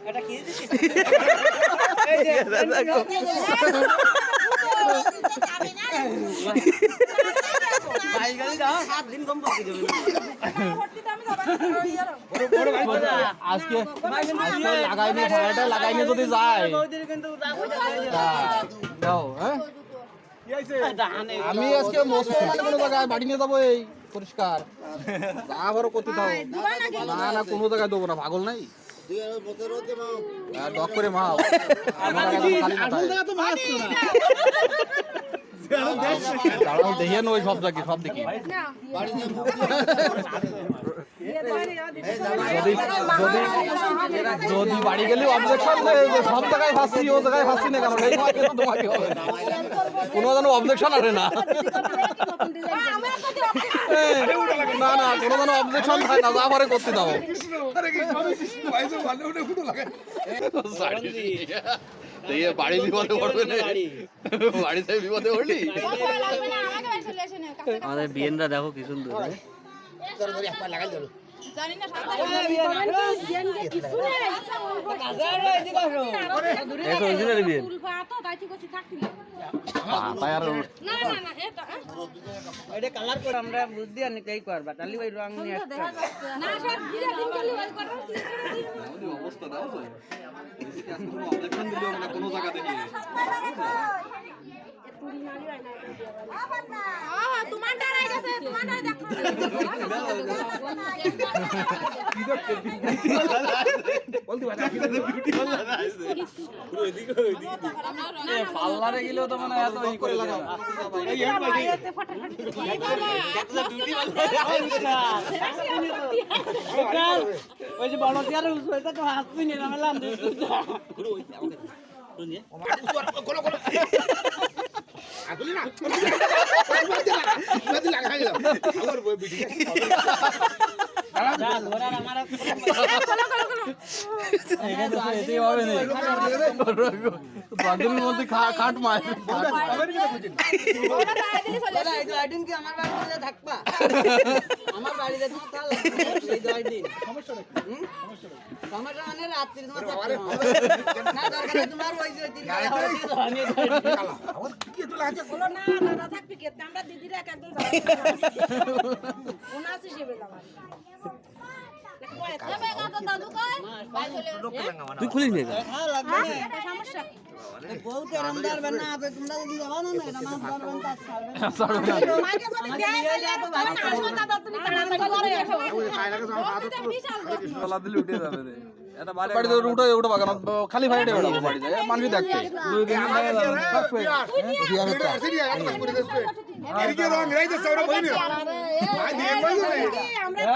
এটা কি আজকে লাগাইনি ভাড়াটা লাগাইনি যদি যায় যাও হ্যাঁ আমি আজকে মুসলমান কোনো জায়গায় বাড়ি নিয়ে যাবো এই পরিষ্কার যা আবারও করতে দাও না না কোনো জায়গায় দেবো না পাগল নাই ডক করে মাও দাঁড়াও দেখিয়ে ওই সব জায়গায় সব দেখি যদি বাড়ি গেলে অবজেকশন সব জায়গায় ফাঁসছি ও জায়গায় ফাঁসছি না কেন তোমাকে হবে কোনো যেন অবজেকশন আসে না না না কোনো যেন অবজেকশন থাকে না যা পারে করতে দাও বাড়ি বিপদে পড়বে না বাড়িতে বিপদে পড়লি আমাদের বিয়েনরা দেখো কি সুন্দর আমরা বুদ্ধি আর নিতেই করবা তাহলে ওই রং নিয়ে কোনো জায়গা দেখি তোমার দাঁড়াই গেছে তোমার দেখো পাল্লারে গেলেও তো মানে এত ই করে লাগাও ওই যে বড় চেয়ারে উঠে তো হাত তুই নিয়ে নামলাম মধ্যে খাট মার থাকবা আমার বাড়িতে সমস্যা মানে রাত্রি তোমার তুই খুলিস নি খালি ভাই মানুষ দেখতে আমরা